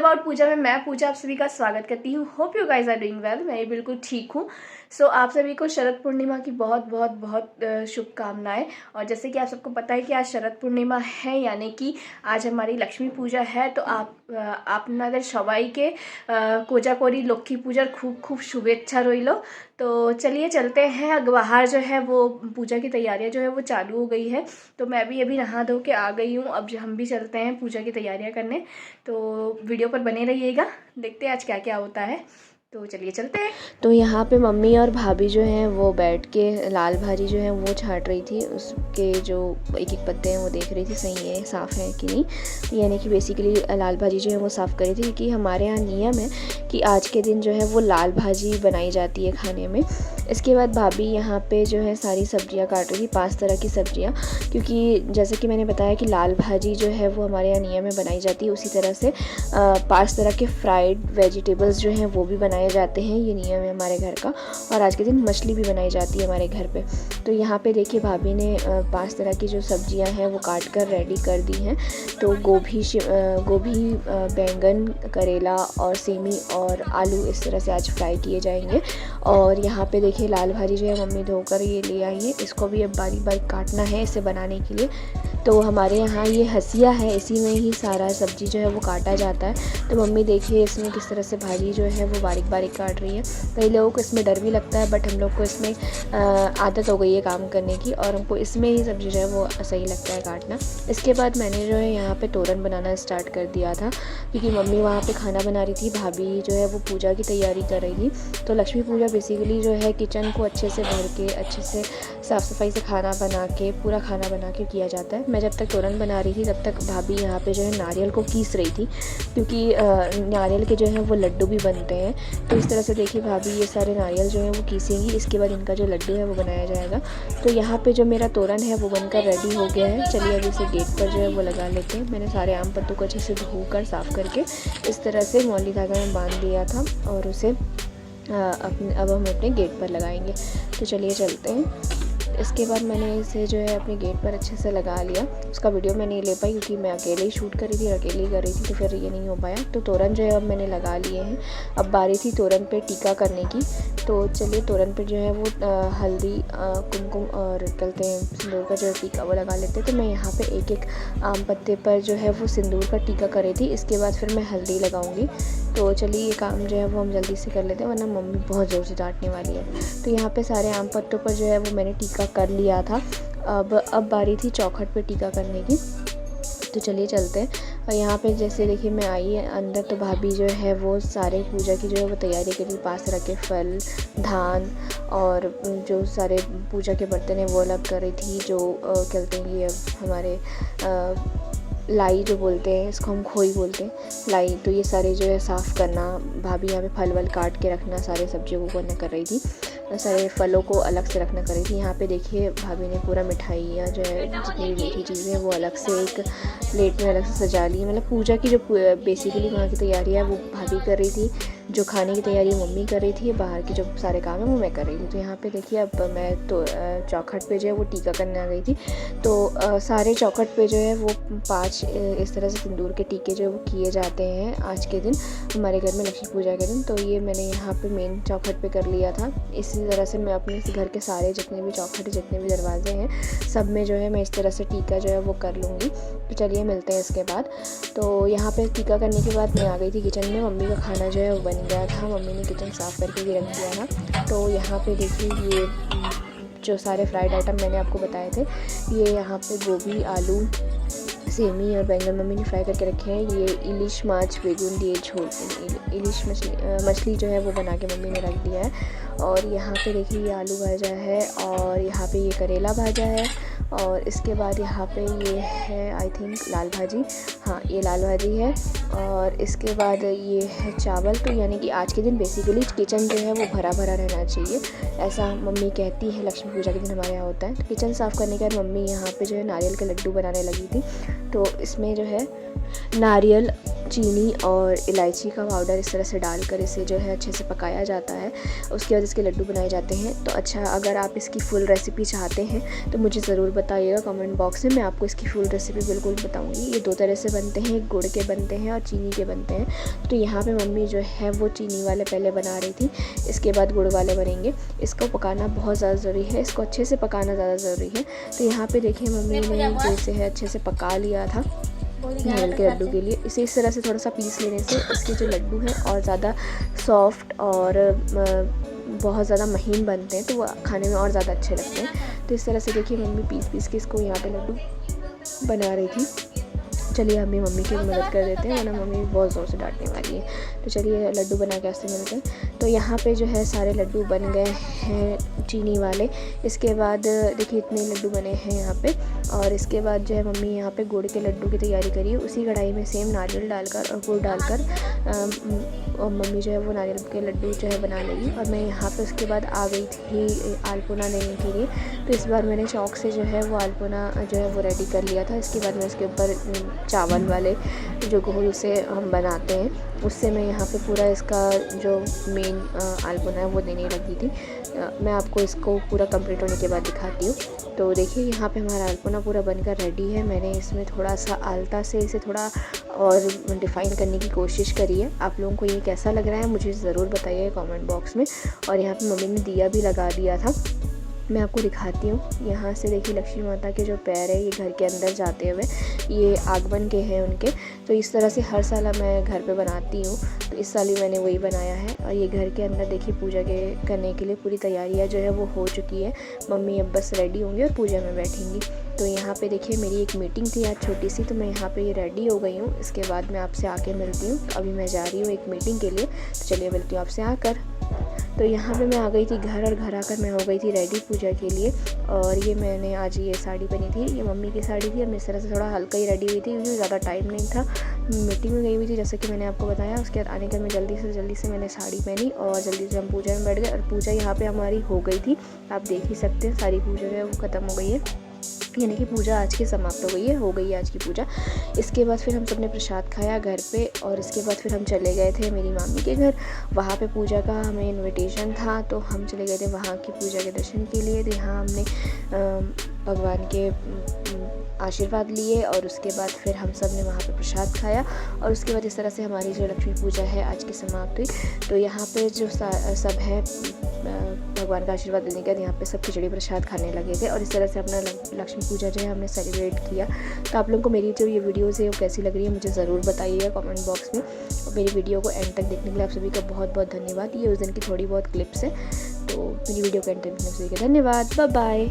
About पूजा में मैं पूजा आप सभी का स्वागत करती हूँ। Hope you guys are doing well. मैं बिल्कुल ठीक हूँ। सो आप सभी को शरद पूर्णिमा की बहुत बहुत बहुत शुभकामनाएं। और जैसे कि आप सबको पता है कि आज शरद पूर्णिमा है, यानी कि आज हमारी लक्ष्मी पूजा है। तो আপনাদের সবাইকে कोजाकोरी लक्ष्मी पूजा खूब खूब शुभेच्छा रोइलो। तो चलिए चलते हैं। बाहर जो है वो पूजा की तैयारियां जो है वो चालू हो गई है। तो मैं भी अभी नहा धो के आ गई हूँ। अब हम भी चलते हैं पूजा की तैयारियां करने। तो वीडियो पर बने रहिएगा, देखते हैं आज क्या क्या होता है। तो चलिए चलते हैं। तो यहाँ पे मम्मी और भाभी जो हैं वो बैठ के लाल भाजी जो है वो छाट रही थी। उसके जो एक एक पत्ते हैं वो देख रही थी सही है साफ़ है कि नहीं। यानी कि बेसिकली लाल भाजी जो है वो साफ़ करी थी, क्योंकि हमारे यहाँ नियम है कि आज के दिन जो है वो लाल भाजी बनाई जाती है खाने में। इसके बाद भाभी यहाँ पे जो है सारी सब्जियाँ काट रही थी, 5 तरह की सब्जियाँ, क्योंकि जैसे कि मैंने बताया कि लाल भाजी जो है वो हमारे यहाँ नियम में बनाई जाती है। उसी तरह से 5 तरह के फ्राइड वेजिटेबल्स जो हैं वो भी बनाए जाते हैं। ये नियम है हमारे घर का। और आज के दिन मछली भी बनाई जाती है हमारे घर पे। तो यहाँ पे देखिए भाभी ने 5 तरह की जो सब्जियां हैं वो काट कर रेडी कर दी हैं। तो गोभी बैंगन करेला और सेमी और आलू इस तरह से आज फ्राई किए जाएंगे। और यहाँ पे देखिए लाल भाजी जो है मम्मी धोकर ये ले आई है। इसको भी अब बारीक बारीक काटना है इसे बनाने के लिए। तो हमारे यहाँ ये हसिया है, इसी में ही सारा सब्ज़ी जो है वो काटा जाता है। तो मम्मी देखिए इसमें किस तरह से भाजी जो है वो बारीक बारीक काट रही है। कई लोगों को इसमें डर भी लगता है, बट हम लोग को इसमें आदत हो गई है काम करने की, और हमको इसमें ही सब्ज़ी जो है वो सही लगता है काटना। इसके बाद मैंने जो है यहाँ पे तोरन बनाना स्टार्ट कर दिया था, क्योंकि मम्मी वहाँ पे खाना बना रही थी, भाभी जो है वो पूजा की तैयारी कर रही थी। तो लक्ष्मी पूजा बेसिकली जो है किचन को अच्छे से भर के अच्छे से साफ़ सफाई से खाना बना के पूरा खाना बना के किया जाता है। मैं जब तक तोरन बना रही थी तब तक भाभी यहाँ पे जो है नारियल को कीस रही थी, क्योंकि नारियल के जो है वो लड्डू भी बनते हैं। तो इस तरह से देखिए भाभी ये सारे नारियल जो है वो कीसेंगी। इसके बाद इनका जो लड्डू है वो बनाया जाएगा। तो यहाँ पे जो मेरा तोरन है वो बनकर रेडी हो गया है। चलिए अब इसे गेट पर जो है वो लगा लेते हैं। मैंने सारे आम पत्तों को अच्छे से धोकर साफ़ करके इस तरह से मौली धागा में बांध दिया था, और उसे अब हम अपने गेट पर लगाएंगे। तो चलिए चलते हैं। इसके बाद मैंने इसे जो है अपने गेट पर अच्छे से लगा लिया। उसका वीडियो मैं नहीं ले पाई क्योंकि मैं अकेले ही शूट कर रही थी और अकेले ही कर रही थी, तो फिर ये नहीं हो पाया। तो तोरन जो है अब मैंने लगा लिए हैं। अब बारी थी तोरन पे टीका करने की। तो चलिए तोरन पे जो है वो हल्दी कुमकुम और कहते हैं सिंदूर का जो टीका वो लगा लेते। तो मैं यहाँ पे एक एक आम पत्ते पर जो है वो सिंदूर का टीका कर रही थी। इसके बाद फिर मैं हल्दी लगाऊंगी। तो चलिए ये काम जो है वो हम जल्दी से कर लेते हैं, वरना मम्मी बहुत ज़ोर से डांटने वाली है। तो यहाँ पे सारे आम पत्तों पर जो है वो मैंने टीका कर लिया था। अब बारी थी चौखट पे टीका करने की। तो चलिए चलते हैं। और यहाँ पे जैसे देखिए मैं आई है अंदर, तो भाभी जो है वो सारे पूजा की जो है वो तैयारी के लिए 5 तरह के फल धान और जो सारे पूजा के बर्तन हैं वो अलग कर रही थी। जो कहते हैं ये हमारे लाई जो बोलते हैं, इसको हम खोई बोलते हैं लाई। तो ये सारे जो है साफ़ करना, भाभी यहाँ पे फल वल काट के रखना, सारे सब्जियों को करना कर रही थी, सारे फलों को अलग से रखना कर रही थी। यहाँ पे देखिए भाभी ने पूरा मिठाइयाँ जो है जितनी भी मीठी चीज़ें हैं वो अलग से एक प्लेट में अलग से सजा ली। मतलब पूजा की जो बेसिकली वहाँ की तैयारी है वो भाभी कर रही थी, जो खाने की तैयारी मम्मी कर रही थी, बाहर के जो सारे काम है वो मैं कर रही थी। तो यहाँ पे देखिए अब मैं तो चौखट पे जो है वो टीका करने आ गई थी। तो सारे चौखट पे जो है वो 5 इस तरह से सिंदूर के टीके जो है वो किए जाते हैं आज के दिन हमारे घर में लक्ष्मी पूजा के दिन। तो ये मैंने यहाँ पे मेन चौखट पे कर लिया था। इसी तरह से मैं अपने घर के सारे जितने भी चौखट जितने भी दरवाजे हैं सब में जो है मैं इस तरह से टीका जो है वो कर लूँगी। तो चलिए मिलते हैं इसके बाद। तो यहाँ पे टीका करने के बाद मैं आ गई थी किचन में। मम्मी का खाना जो है वो बन गया था, मम्मी ने किचन साफ़ करके भी रख दिया था। तो यहाँ पे देखिए ये जो सारे फ्राइड आइटम मैंने आपको बताए थे, ये यहाँ पे गोभी आलू सेमी और बैंगन मम्मी ने फ्राई करके रखे हैं। ये इलिश माछ बेगुन दिए झोल इलिश मछली जो है वो बना के मम्मी ने रख दिया है। और यहाँ पे देखिए ये आलू भाजा है, और यहाँ पे ये करेला भाजा है, और इसके बाद यहाँ पे ये है आई थिंक लाल भाजी। हाँ ये लाल भाजी है। और इसके बाद ये है चावल। तो यानी कि आज के दिन बेसिकली किचन जो है वो भरा भरा रहना चाहिए, ऐसा मम्मी कहती है। लक्ष्मी पूजा के दिन हमारे यहाँ होता है। तो किचन साफ़ करने के बाद मम्मी यहाँ पे जो है नारियल के लड्डू बनाने लगी थी। तो इसमें जो है नारियल चीनी और इलायची का पाउडर इस तरह से डालकर इसे जो है अच्छे से पकाया जाता है। उसके बाद इसके लड्डू बनाए जाते हैं। तो अच्छा, अगर आप इसकी फुल रेसिपी चाहते हैं तो मुझे ज़रूर बताइएगा कमेंट बॉक्स में, मैं आपको इसकी फुल रेसिपी बिल्कुल बताऊंगी। ये 2 तरह से बनते हैं, गुड़ के बनते हैं और चीनी के बनते हैं। तो यहाँ पे मम्मी जो है वो चीनी वाले पहले बना रही थी, इसके बाद गुड़ वाले बनेंगे। इसको पकाना बहुत ज़्यादा ज़रूरी है, इसको अच्छे से पकाना ज़्यादा ज़रूरी है। तो यहाँ पे देखिए मम्मी ने जो इसे है अच्छे से पका लिया था नारियल के लड्डू के लिए। इसे इस तरह से थोड़ा सा पीस लेने से इसके जो लड्डू हैं और ज़्यादा सॉफ्ट और बहुत ज़्यादा महीन बनते हैं, तो वो खाने में और ज़्यादा अच्छे लगते हैं। तो इस तरह से देखिए मम्मी पीस के इसको यहाँ पे लड्डू बना रही थी। चलिए हम भी मम्मी की मदद कर देते हैं, वरना मम्मी बहुत ज़ोर से डांटने वाली है। तो चलिए लड्डू बना के ऐसे मिलते हैं। तो यहाँ पे जो है सारे लड्डू बन गए हैं चीनी वाले। इसके बाद देखिए इतने लड्डू बने हैं यहाँ पे। और इसके बाद जो है मम्मी यहाँ पे गुड़ के लड्डू की तैयारी करी है। उसी कढ़ाई में सेम नारियल डालकर और गुड़ डालकर और मम्मी जो है वो नारियल के लड्डू जो है बना लेगी। और मैं यहाँ पे उसके बाद आ गई थी आलपुना लेने के लिए। तो इस बार मैंने चौक से जो है वो आलपुना जो है वो रेडी कर लिया था। इसके बाद मैं इसके ऊपर चावल वाले जो घोल से हम बनाते हैं, उससे मैं यहाँ पे पूरा इसका जो मेन आलपुना है वो देने लगी थी। मैं आपको इसको पूरा कंप्लीट होने के बाद दिखाती हूँ। तो देखिए यहाँ पे हमारा आलपुना पूरा बनकर रेडी है। मैंने इसमें थोड़ा सा आलता से इसे थोड़ा और डिफ़ाइन करने की कोशिश करी है। आप लोगों को ये कैसा लग रहा है मुझे ज़रूर बताइए कमेंट बॉक्स में। और यहाँ पे मम्मी ने दिया भी लगा दिया था, मैं आपको दिखाती हूँ। यहाँ से देखिए लक्ष्मी माता के जो पैर है ये घर के अंदर जाते हुए ये आगमन के हैं उनके। तो इस तरह से हर साल मैं घर पे बनाती हूँ, तो इस साल ही मैंने वही बनाया है। और ये घर के अंदर देखिए पूजा के करने के लिए पूरी तैयारियाँ जो है वो हो चुकी है। मम्मी अब बस रेडी होंगी और पूजा में बैठेंगी। तो यहाँ पे देखिए मेरी एक मीटिंग थी आज छोटी सी, तो मैं यहाँ पे ये रेडी हो गई हूँ। इसके बाद मैं आपसे आके मिलती हूँ। अभी मैं जा रही हूँ एक मीटिंग के लिए, तो चलिए मिलती हूँ आपसे आकर। तो यहाँ पे मैं आ गई थी घर, और घर आकर मैं हो गई थी रेडी पूजा के लिए। और ये मैंने आज ये साड़ी पहनी थी, ये मम्मी की साड़ी थी। और मैं इस तरह से थोड़ा हल्का ही रेडी हुई थी क्योंकि ज़्यादा टाइम नहीं था। मीटिंग में गई हुई थी जैसे कि मैंने आपको बताया। उसके बाद आने के मैं जल्दी से मैंने साड़ी पहनी और जल्दी से हम पूजा में बैठ गए। और पूजा यहाँ पर हमारी हो गई थी, आप देख ही सकते हैं सारी पूजा जो है वो ख़त्म हो गई है, यानी कि पूजा आज की समाप्त हो गई है आज की पूजा। इसके बाद फिर हम सब ने प्रसाद खाया घर पे। और इसके बाद फिर हम चले गए थे मेरी मामी के घर। वहाँ पे पूजा का हमें इनविटेशन था, तो हम चले गए थे वहाँ की पूजा के दर्शन के लिए। तो यहाँ हमने भगवान के आशीर्वाद लिए और उसके बाद फिर हम सब ने वहाँ पे प्रसाद खाया। और उसके बाद इस तरह से हमारी जो लक्ष्मी पूजा है आज की समाप्त हुई। तो यहाँ पे जो सब है भगवान का आशीर्वाद लेने के बाद यहाँ पे सब खिचड़ी प्रसाद खाने लगे थे। और इस तरह से अपना लक्ष्मी पूजा जो है हमने सेलिब्रेट किया। तो आप लोगों को मेरी जो ये वीडियोज़ है वो कैसी लग रही है मुझे ज़रूर बताइएगा कमेंट बॉक्स में। और मेरी वीडियो को एंड तक देखने के लिए आप सभी का बहुत बहुत धन्यवाद। ये उस दिन की थोड़ी बहुत क्लिप्स है, तो मेरी वीडियो को एंड तक देखने के लिए धन्यवाद। Bye bye.